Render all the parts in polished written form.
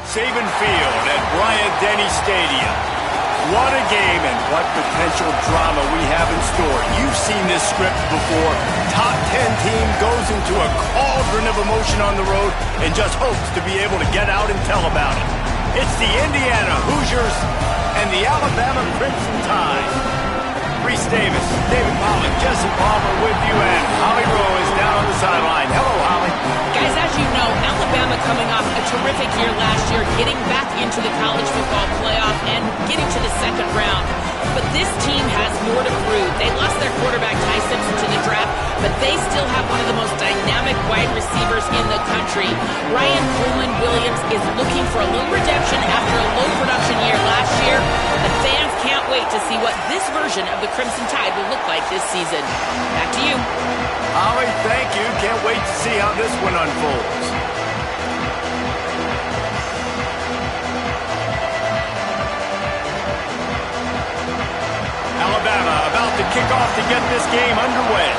Saban Field at Bryant-Denny Stadium. What a game and what potential drama we have in store. You've seen this script before. Top 10 team goes into a cauldron of emotion on the road and just hopes to be able to get out and tell about it. It's the Indiana Hoosiers and the Alabama Crimson Tide. Reese Davis, David Pollack, Jesse Palmer with you, and Holly Rowe is down on the sideline. Hello, Holly. Guys, as you know, Alabama coming off a terrific year last year, getting back into the college football playoff and getting to the second round. But this team has more to prove. They lost their quarterback, Ty Simpson, to the draft, but they still have one of the most dynamic wide receivers in the country. Ryan Coleman Williams is looking for a little redemption after a low production year last year. The fans can't wait to see what this version of the Crimson Tide will look like this season. Back to you. Holly, thank you. Can't wait to see how this one unfolds. Alabama about to kick off to get this game underway.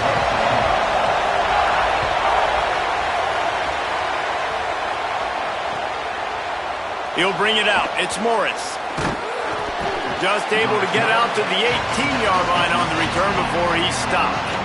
He'll bring it out. It's Morris. Just able to get out to the 18-yard line on the return before he stopped.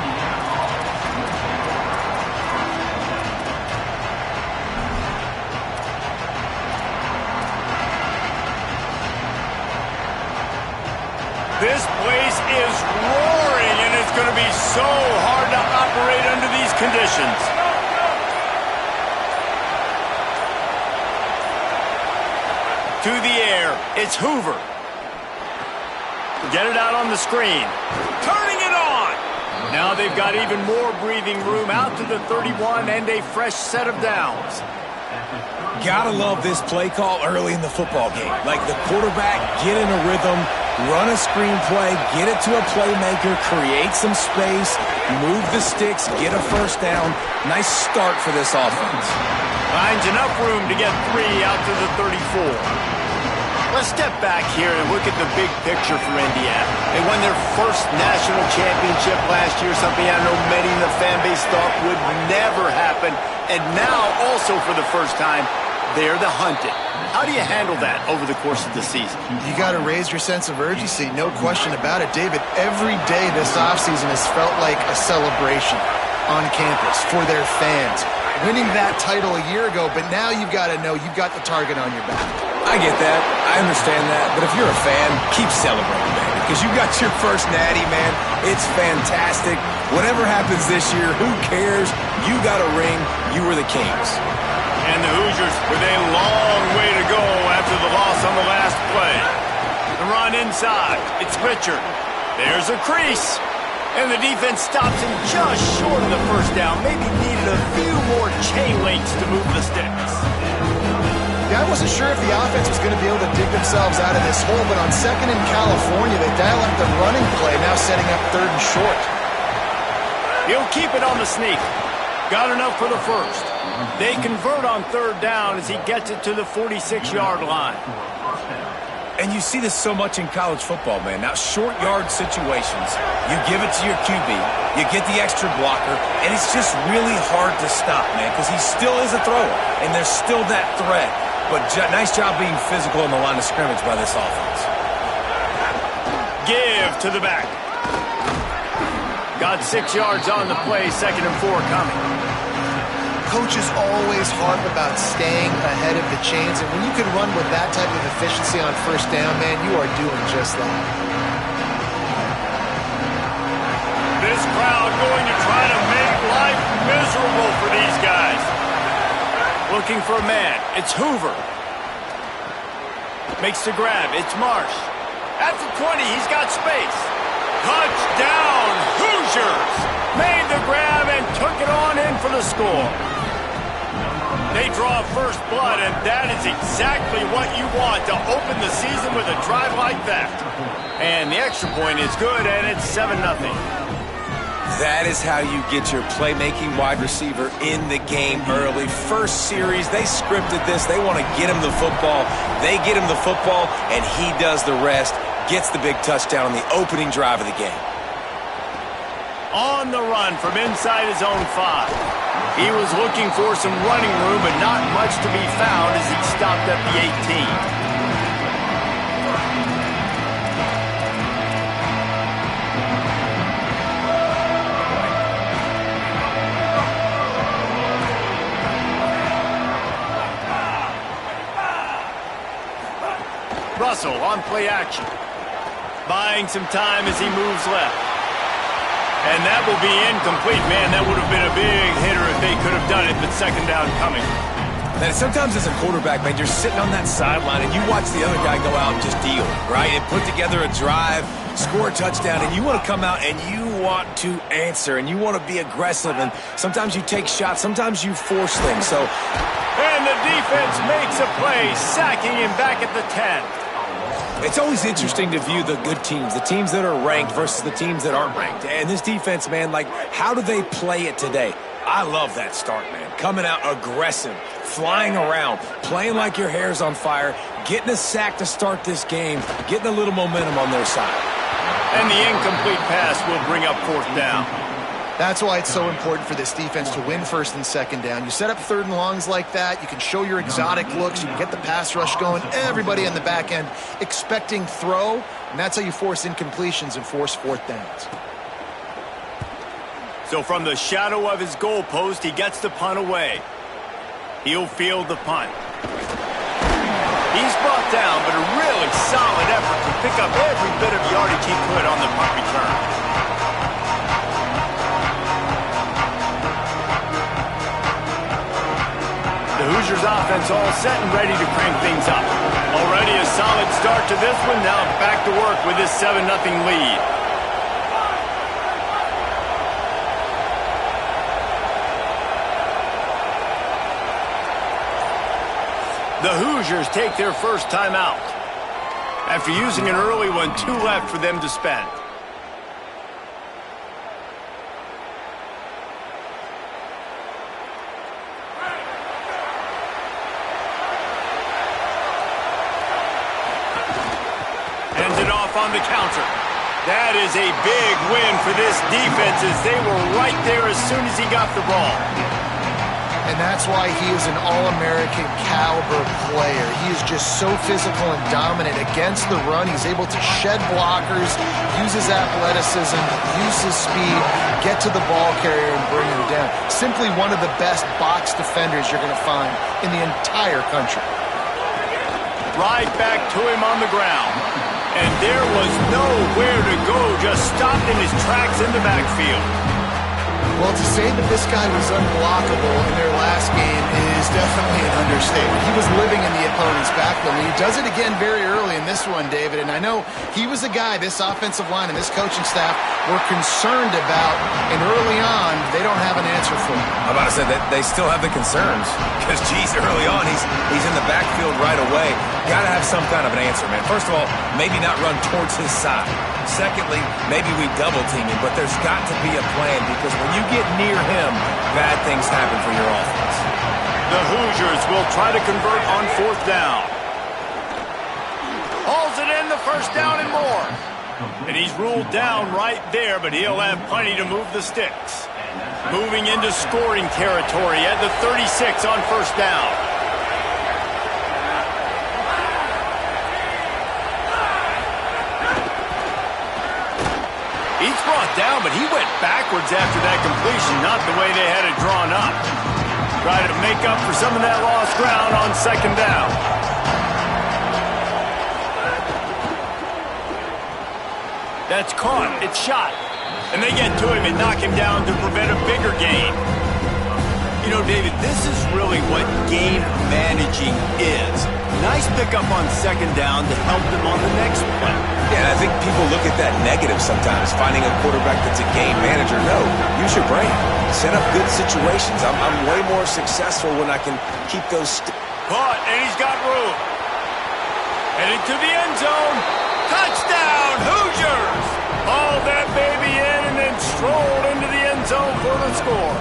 This place is roaring, and it's going to be so hard to operate under these conditions. To the air, it's Hoover. Get it out on the screen. Turning it on! Now they've got even more breathing room out to the 31 and a fresh set of downs. Gotta love this play call early in the football game. Like the quarterback, get in a rhythm, run a screen play, get it to a playmaker, create some space, move the sticks, get a first down. Nice start for this offense. Finds enough room to get 3 out to the 34. Let's step back here and look at the big picture for Indiana. They won their first national championship last year, something I know many in the fan base thought would never happen. And now, also for the first time, they're the hunted. How do you handle that over the course of the season? You got to raise your sense of urgency, no question about it. David, every day this offseason has felt like a celebration on campus for their fans. Winning that title a year ago, but now you've got to know you've got the target on your back. I get that. I understand that. But if you're a fan, keep celebrating, baby, because you got your first natty, man. It's fantastic. Whatever happens this year, who cares? You got a ring. You were the Kings. And the Hoosiers with a long way to go after the loss on the last play. The run inside. It's Richard. There's a crease. And the defense stops him just short of the first down. Maybe needed a few more chain links to move the sticks. Yeah, I wasn't sure if the offense was going to be able to dig themselves out of this hole, but on second in California, they dial up the running play, now setting up third and short. He'll keep it on the sneak. Got enough for the first. They convert on third down as he gets it to the 46-yard line. And you see this so much in college football, man. Now, short yard situations, you give it to your QB, you get the extra blocker, and it's just really hard to stop, man, because he still is a thrower, and there's still that threat. But nice job being physical on the line of scrimmage by this offense. Give to the back. Got 6 yards on the play, 2nd and 4 coming. Coaches always harp about staying ahead of the chains, and when you can run with that type of efficiency on first down, man, you are doing just that. This crowd going to try to make life miserable for these guys. Looking for a man. It's Hoover. Makes the grab. It's Marsh. At the 20, he's got space. Touchdown, Hoosiers! Made the grab and took it on in for the score. They draw first blood, and that is exactly what you want to open the season with a drive like that. And the extra point is good, and it's 7-0. That is how you get your playmaking wide receiver in the game early. First series, they scripted this. They want to get him the football. They get him the football, and he does the rest. Gets the big touchdown on the opening drive of the game. On the run from inside his own 5. He was looking for some running room, but not much to be found as he stopped at the 18. Russell on play action. Buying some time as he moves left. And that will be incomplete. Man, that would have been a big hitter if they could have done it, but second down coming. And sometimes as a quarterback, man, you're sitting on that sideline and you watch the other guy go out and just deal, right? And put together a drive, score a touchdown, and you want to come out and you want to answer and you want to be aggressive. And sometimes you take shots, sometimes you force things. So, and the defense makes a play, sacking him back at the 10. It's always interesting to view the good teams, the teams that are ranked versus the teams that aren't ranked. And this defense, man, like, how do they play it today? I love that start, man. Coming out aggressive, flying around, playing like your hair's on fire, getting a sack to start this game, getting a little momentum on their side. And the incomplete pass will bring up fourth down. That's why it's so important for this defense to win first and second down. You set up third and longs like that, you can show your exotic looks, you can get the pass rush going, everybody on the back end expecting throw, and that's how you force incompletions and force fourth downs. So from the shadow of his goal post, he gets the punt away. He'll field the punt. He's brought down, but a really solid effort to pick up every bit of yardage he could on the punt return. The Hoosiers offense all set and ready to crank things up. Already a solid start to this one. Now back to work with this 7-0 lead. The Hoosiers take their first time out. After using an early one, 2 left for them to spend. On the counter. That is a big win for this defense as they were right there as soon as he got the ball. And that's why he is an All-American caliber player. He is just so physical and dominant against the run. He's able to shed blockers, use his athleticism, use his speed, get to the ball carrier and bring him down. Simply one of the best box defenders you're going to find in the entire country. Right back to him on the ground. And there was nowhere to go, just stopped in his tracks in the backfield. Well, to say that this guy was unblockable in their last game is definitely an understatement. He was living in the opponent's backfield, and he does it again very early in this one, David. And I know he was a guy this offensive line and this coaching staff were concerned about, and early on, they don't have an answer for him. I'm about to say that they still have the concerns because, geez, early on, he's in the backfield right away. Got to have some kind of an answer, man. First of all, maybe not run towards his side. Secondly, maybe we double team him, but there's got to be a plan because when you get near him, bad things happen for your offense. The Hoosiers will try to convert on fourth down. Hauls it in, the first down and more. And he's ruled down right there, but he'll have plenty to move the sticks. Moving into scoring territory at the 36 on first down. He's brought down, but he went backwards after that completion, not the way they had it drawn up. Try to make up for some of that lost ground on second down. That's caught. It's shot. And they get to him and knock him down to prevent a bigger gain. You know, David, this is really what game managing is. Nice pickup on second down to help them on the next play. Yeah, and I think people look at that negative sometimes, finding a quarterback that's a game manager. No, use your brain. Set up good situations. I'm way more successful when I can keep those... Caught, and he's got room. Headed to the end zone. Touchdown, Hoosiers! Hauled that baby in and then strolled into the end zone for the score.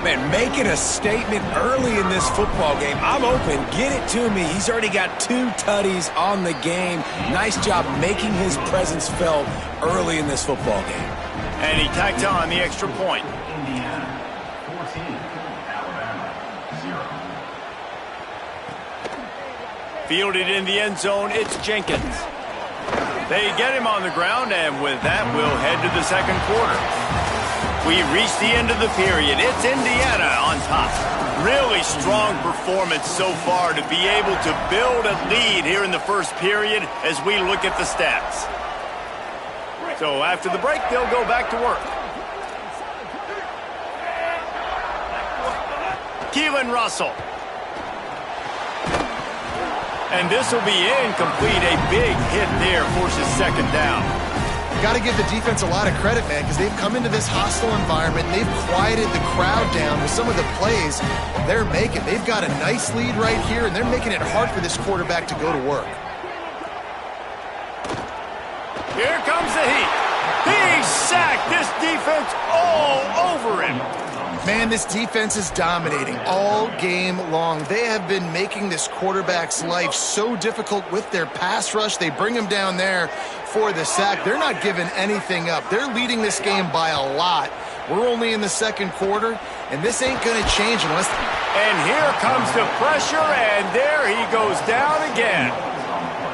Man, making a statement early in this football game. I'm open. Get it to me. He's already got 2 tutties on the game. Nice job making his presence felt early in this football game. And he tacked on the extra point. Fielded in the end zone, it's Jenkins. They get him on the ground, and with that, we'll head to the second quarter. We reach the end of the period. It's Indiana on top. Really strong performance so far to be able to build a lead here in the first period as we look at the stats. So after the break, they'll go back to work. Keelan Russell. And this will be incomplete. A big hit there forces second down. Got to give the defense a lot of credit, man, because they've come into this hostile environment and they've quieted the crowd down with some of the plays they're making. They've got a nice lead right here, and they're making it hard for this quarterback to go to work. Here comes the heat. He sacked this defense all over him. Man, this defense is dominating all game long. They have been making this quarterback's life so difficult with their pass rush. They bring him down there for the sack. They're not giving anything up. They're leading this game by a lot. We're only in the second quarter, and this ain't going to change unless... And here comes the pressure, and there he goes down again.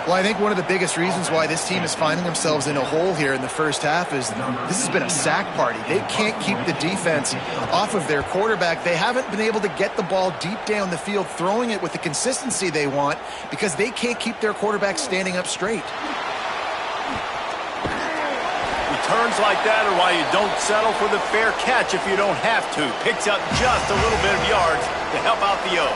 Well, I think one of the biggest reasons why this team is finding themselves in a hole here in the first half is this has been a sack party. They can't keep the defense off of their quarterback. They haven't been able to get the ball deep down the field, throwing it with the consistency they want because they can't keep their quarterback standing up straight. Returns like that are why you don't settle for the fair catch if you don't have to. Picks up just a little bit of yards to help out the O.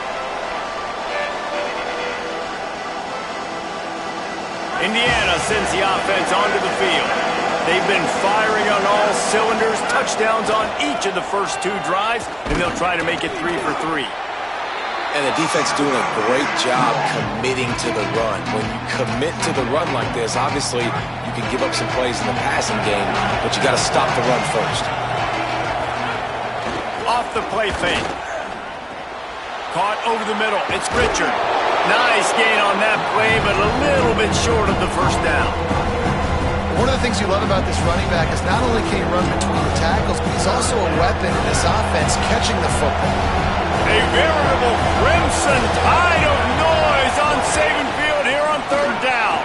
Indiana sends the offense onto the field. They've been firing on all cylinders, touchdowns on each of the first two drives, and they'll try to make it 3 for 3. And the defense doing a great job committing to the run. When you commit to the run like this, obviously you can give up some plays in the passing game, but you got to stop the run first. Off the play fake. Caught over the middle. It's Richard. Nice gain on that play, but a little bit short of the first down. One of the things you love about this running back is not only can he run between the tackles, but he's also a weapon in this offense catching the football. A veritable crimson tide of noise on Saban Field here on third down.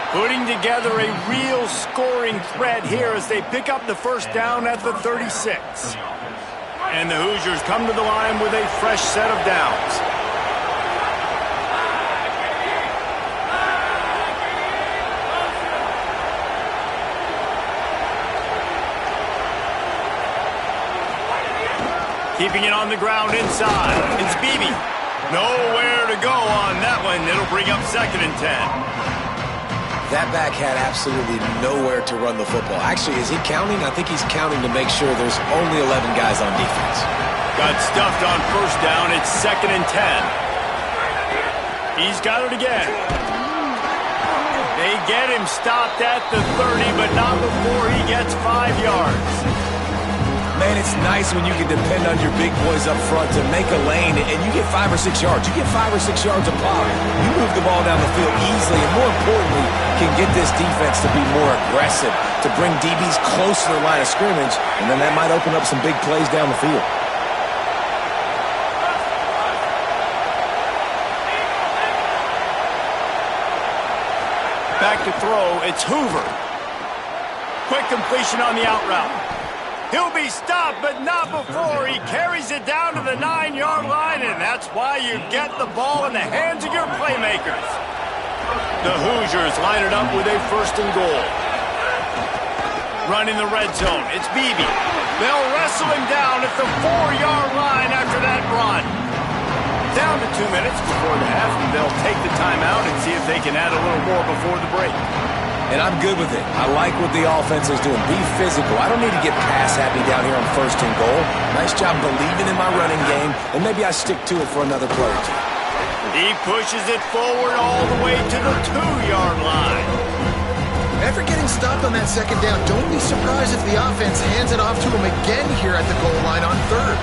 Putting together a real scoring threat here as they pick up the first down at the 36. And the Hoosiers come to the line with a fresh set of downs. Keeping it on the ground inside. It's Beebe. Nowhere to go on that one. It'll bring up 2nd and 10. That back had absolutely nowhere to run the football. Actually, is he counting? I think he's counting to make sure there's only 11 guys on defense. Got stuffed on first down. It's 2nd and 10. He's got it again. They get him stopped at the 30, but not before he gets 5 yards. Man, it's nice when you can depend on your big boys up front to make a lane, and you get 5 or 6 yards. You get 5 or 6 yards a pop. You move the ball down the field easily, and more importantly, can get this defense to be more aggressive, to bring DBs close to the line of scrimmage, and then that might open up some big plays down the field. Back to throw, it's Hoover. Quick completion on the out route. He'll be stopped, but not before he carries it down to the 9-yard line, and that's why you get the ball in the hands of your playmakers. The Hoosiers line it up with a 1st and goal. Run in the red zone. It's Beebe. They'll wrestle him down at the 4-yard line after that run. Down to 2 minutes before the half, and they'll take the timeout and see if they can add a little more before the break. And I'm good with it. I like what the offense is doing. Be physical. I don't need to get pass happy down here on 1st and goal. Nice job believing in my running game, and maybe I stick to it for another play or two. He pushes it forward all the way to the 2-yard line. After getting stopped on that 2nd down, don't be surprised if the offense hands it off to him again here at the goal line on 3rd.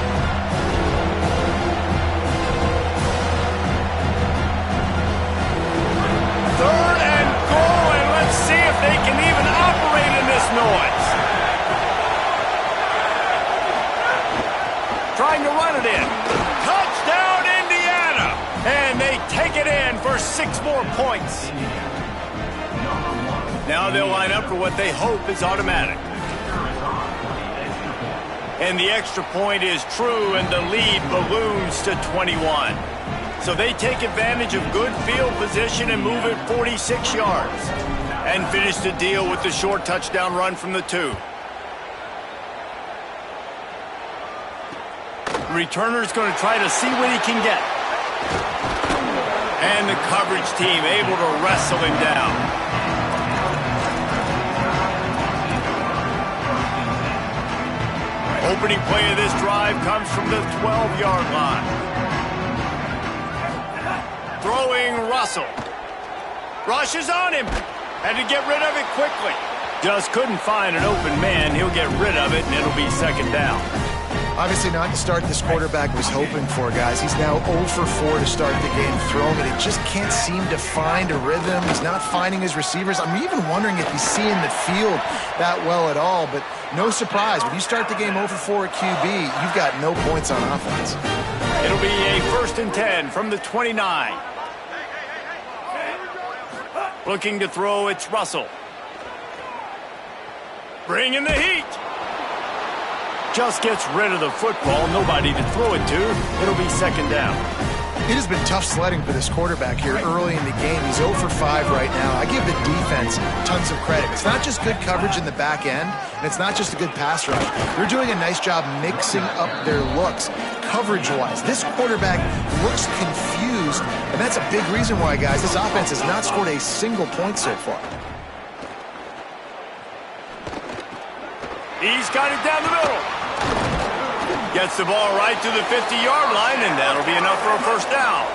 Third and goal, and let's see if they can even operate in this noise. Try trying to run it in. Touchdown, Indiana! And they take it in for 6 more points. Now they'll line up for what they hope is automatic. And the extra point is true, and the lead balloons to 21. So they take advantage of good field position and move it 46 yards. And finish the deal with the short touchdown run from the 2. Returner's going to try to see what he can get. And the coverage team able to wrestle him down. Opening play of this drive comes from the 12-yard line. Throwing Russell. Rushes on him. Had to get rid of it quickly. Just couldn't find an open man. He'll get rid of it, and it'll be second down. Obviously not the start this quarterback was hoping for, guys. He's now 0 for 4 to start the game throwing it. He just can't seem to find a rhythm. He's not finding his receivers. I'm even wondering if he's seeing the field that well at all. But no surprise, when you start the game 0 for 4 at QB, you've got no points on offense. It'll be a 1st and 10 from the 29. Looking to throw, it's Russell. Bringing the heat. Just gets rid of the football. Nobody to throw it to. It'll be second down. It has been tough sledding for this quarterback here early in the game. He's 0 for 5 right now. I give the defense tons of credit. It's not just good coverage in the back end, and it's not just a good pass rush. They're doing a nice job mixing up their looks coverage-wise. This quarterback looks confused, and that's a big reason why, guys, this offense has not scored a single point so far. He's got it down the middle. Gets the ball right to the 50-yard line, and that'll be enough for a first down.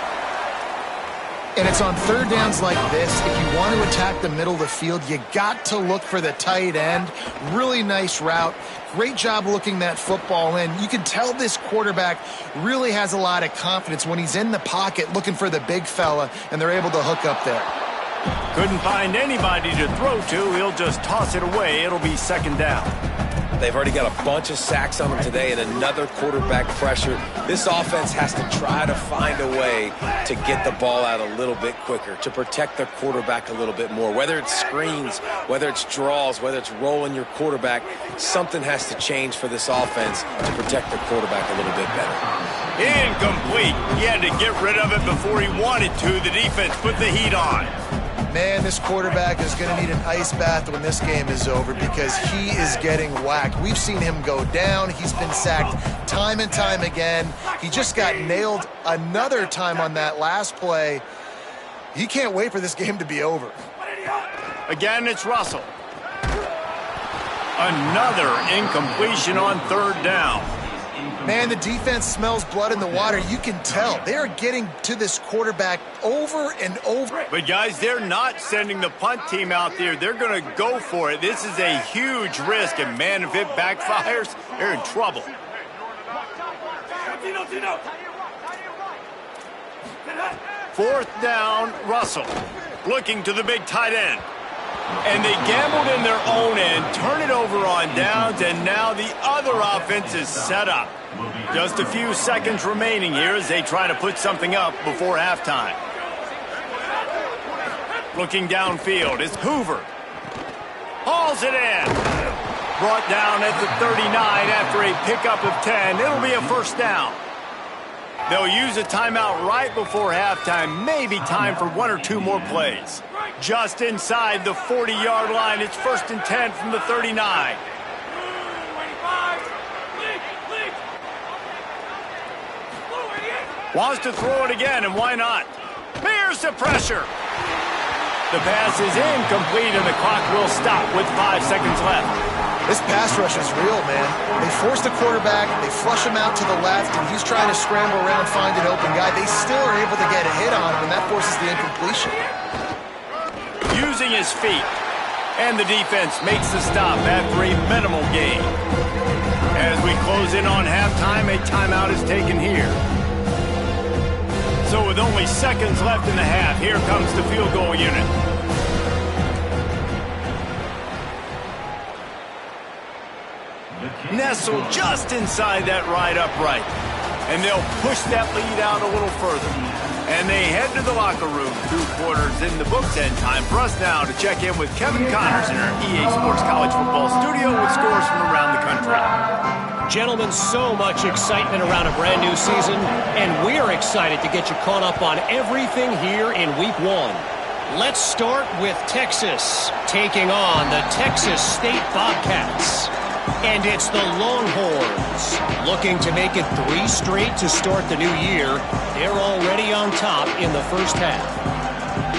And it's on third downs like this. If you want to attack the middle of the field, you got to look for the tight end. Really nice route. Great job looking that football in. You can tell this quarterback really has a lot of confidence when he's in the pocket looking for the big fella, and they're able to hook up there. Couldn't find anybody to throw to. He'll just toss it away. It'll be second down. They've already got a bunch of sacks on them today and another quarterback pressure. This offense has to try to find a way to get the ball out a little bit quicker, to protect their quarterback a little bit more. Whether it's screens, whether it's draws, whether it's rolling your quarterback, something has to change for this offense to protect their quarterback a little bit better. Incomplete. He had to get rid of it before he wanted to. The defense put the heat on. Man, this quarterback is going to need an ice bath when this game is over because he is getting whacked. We've seen him go down. He's been sacked time and time again. He just got nailed another time on that last play. He can't wait for this game to be over. Again, it's Russell. Another incompletion on third down. Man, the defense smells blood in the water. You can tell. They are getting to this quarterback over and over. But, guys, they're not sending the punt team out there. They're going to go for it. This is a huge risk, and, man, if it backfires, they're in trouble. Fourth down, Russell. Looking to the big tight end. And they gambled in their own end, turn it over on downs, and now the other offense is set up. Just a few seconds remaining here as they try to put something up before halftime. Looking downfield, it's Hoover. Hauls it in. Brought down at the 39 after a pickup of 10. It'll be a first down. They'll use a timeout right before halftime. Maybe time for 1 or 2 more plays. Just inside the 40-yard line, it's 1st and 10 from the 39. Wants to throw it again, and why not? Here's the pressure. The pass is incomplete, and the clock will stop with 5 seconds left. This pass rush is real, man. They force the quarterback, they flush him out to the left, and he's trying to scramble around, find an open guy. They still are able to get a hit on him, and that forces the incompletion. Using his feet, and the defense makes the stop after a minimal gain. As we close in on halftime, a timeout is taken here. So with only seconds left in the half, here comes the field goal unit. Nestled just inside that right upright. And they'll push that lead out a little further. And they head to the locker room. 2 quarters in the books, and time for us now to check in with Kevin Connors in our EA Sports College Football studio with scores from around the country. Gentlemen, so much excitement around a brand new season, and we're excited to get you caught up on everything here in Week 1. Let's start with Texas, taking on the Texas State Bobcats. And it's the Longhorns, looking to make it 3 straight to start the new year. They're already on top in the first half.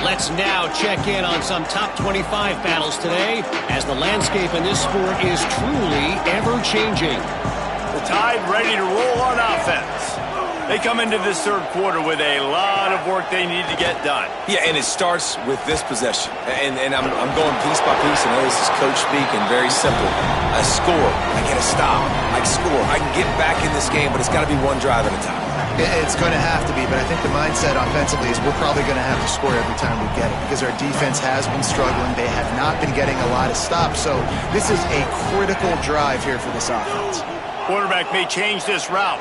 Let's now check in on some top 25 battles today, as the landscape in this sport is truly ever-changing. The Tide ready to roll on offense. They come into this 3rd quarter with a lot of work they need to get done. Yeah, and it starts with this possession. And I'm going piece by piece. I know this is coach speak and very simple. I score. I get a stop. I score. I can get back in this game, but it's got to be 1 drive at a time. It's going to have to be, but I think the mindset offensively is we're probably going to have to score every time we get it because our defense has been struggling. They have not been getting a lot of stops, so this is a critical drive here for this offense. Quarterback may change this route.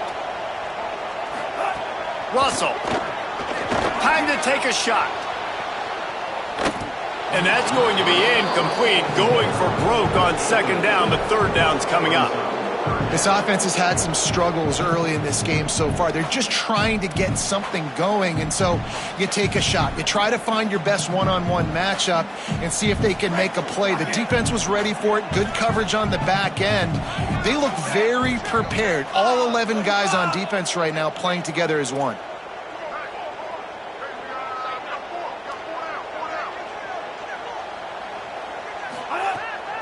Russell. Time to take a shot. And that's going to be incomplete, going for broke on 2nd down, but 3rd down's coming up. This offense has had some struggles early in this game so far. They're just trying to get something going, and so you take a shot. You try to find your best one-on-one matchup and see if they can make a play. The defense was ready for it. Good coverage on the back end. They look very prepared. All 11 guys on defense right now playing together as one.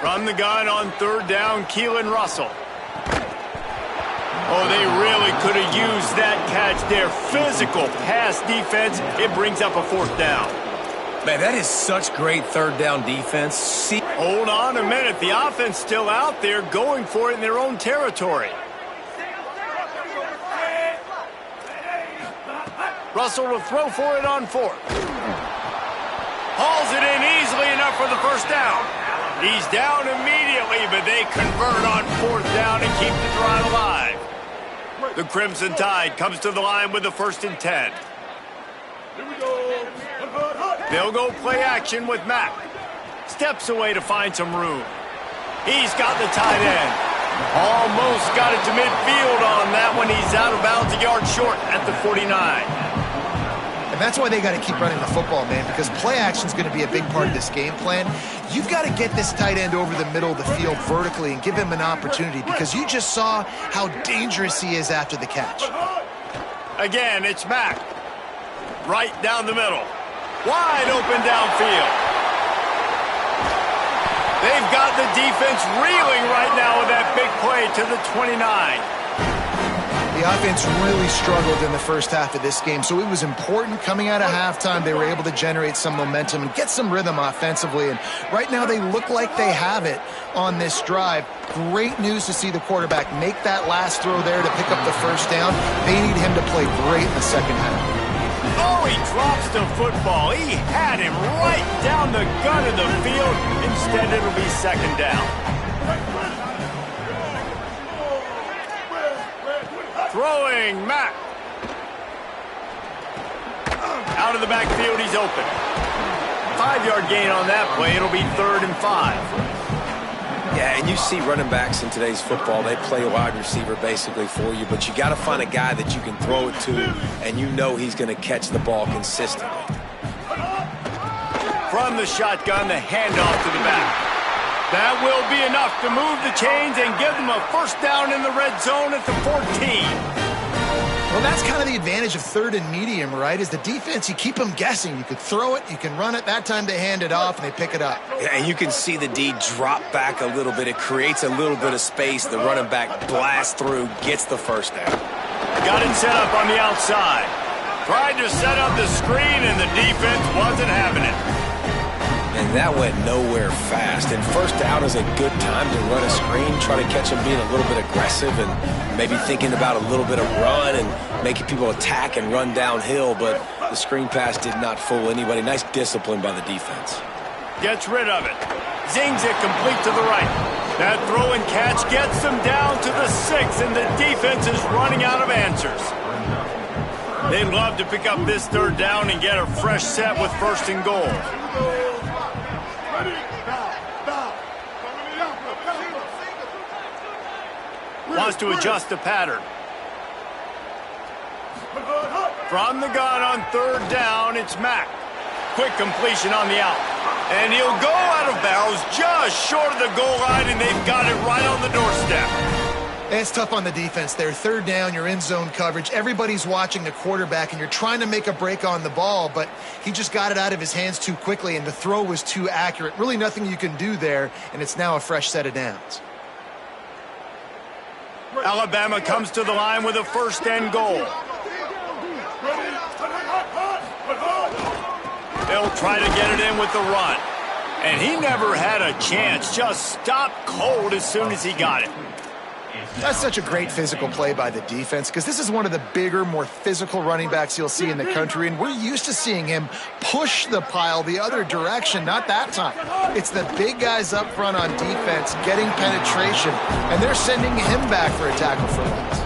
From the gun on 3rd down, Keelan Russell. Oh, they really could have used that catch there. Physical pass defense. It brings up a 4th down. Man, that is such great 3rd down defense. Hold on a minute. The offense still out there going for it in their own territory. Russell will throw for it on 4th. Hauls it in easily enough for the 1st down. He's down immediately, but they convert on 4th down and keep the drive alive. The Crimson Tide comes to the line with the 1st and 10. They'll go play action with Mack. Steps away to find some room. He's got the tight end. Almost got it to midfield on that one. He's out of bounds, a yard short at the 49. And that's why they got to keep running the football, man, because play action is going to be a big part of this game plan. You've got to get this tight end over the middle of the field vertically and give him an opportunity because you just saw how dangerous he is after the catch. Again, it's Mack. Right down the middle. Wide open downfield. They've got the defense reeling right now with that big play to the 29. The offense really struggled in the first half of this game, so it was important coming out of halftime. They were able to generate some momentum and get some rhythm offensively, and right now they look like they have it on this drive. Great news to see the quarterback make that last throw there to pick up the 1st down. They need him to play great in the 2nd half. Oh, he drops the football. He had him right down the gun of the field. Instead, it'll be 2nd down. Throwing Mack. Out of the backfield, he's open. 5-yard gain on that play. It'll be 3rd and 5. Yeah, and you see running backs in today's football, they play wide receiver basically for you, but you got to find a guy that you can throw it to, and you know he's going to catch the ball consistently. From the shotgun, the handoff to the back. That will be enough to move the chains and give them a 1st down in the red zone at the 14. Well, that's kind of the advantage of 3rd and medium, right? Is the defense, you keep them guessing. You could throw it, you can run it. That time they hand it off and they pick it up. Yeah, and you can see the D drop back a little bit. It creates a little bit of space. The running back blasts through, gets the 1st down. Got it set up on the outside. Tried to set up the screen and the defense wasn't having it. And that went nowhere fast. And 1st down is a good time to run a screen, try to catch them being a little bit aggressive and maybe thinking about a little bit of run and making people attack and run downhill. But the screen pass did not fool anybody. Nice discipline by the defense. Gets rid of it. Zings it complete to the right. That throw and catch gets them down to the 6, and the defense is running out of answers. They'd love to pick up this third down and get a fresh set with 1st and goal. Wants to adjust the pattern. From the gun on 3rd down, it's Mack. Quick completion on the out. And he'll go out of bounds just short of the goal line, and they've got it right on the doorstep. It's tough on the defense there. 3rd down, you're in zone coverage. Everybody's watching the quarterback, and you're trying to make a break on the ball, but he just got it out of his hands too quickly, and the throw was too accurate. Really nothing you can do there, and it's now a fresh set of downs. Alabama comes to the line with a 1st and goal. They'll try to get it in with the run. And he never had a chance. Just stopped cold as soon as he got it. That's such a great physical play by the defense because this is one of the bigger, more physical running backs you'll see in the country, and we're used to seeing him push the pile the other direction. Not that time. It's the big guys up front on defense getting penetration, and they're sending him back for a tackle for loss.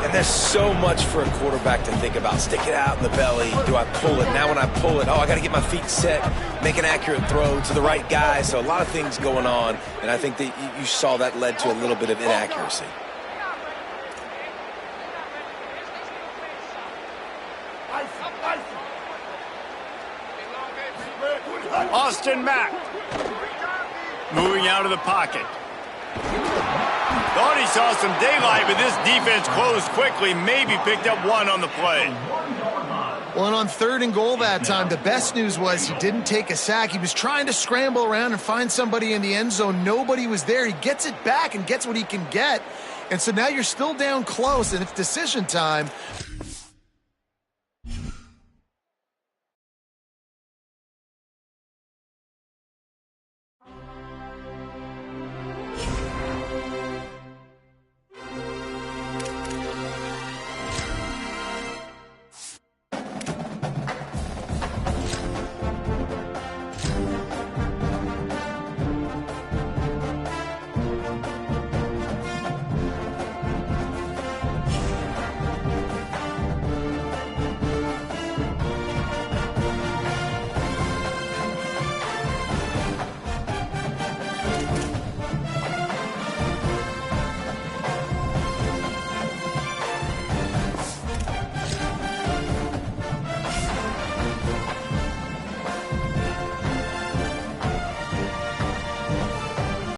And there's so much for a quarterback to think about. Stick it out in the belly. Do I pull it? Now when I pull it, I got to get my feet set, make an accurate throw to the right guy. So a lot of things going on, and I think that you saw that led to a little bit of inaccuracy. Austin Mack moving out of the pocket. Thought he saw some daylight, but this defense closed quickly, maybe picked up 1 on the play. Well, and on 3rd and goal that time, the best news was he didn't take a sack. He was trying to scramble around and find somebody in the end zone. Nobody was there. He gets it back and gets what he can get. And so now you're still down close, and it's decision time.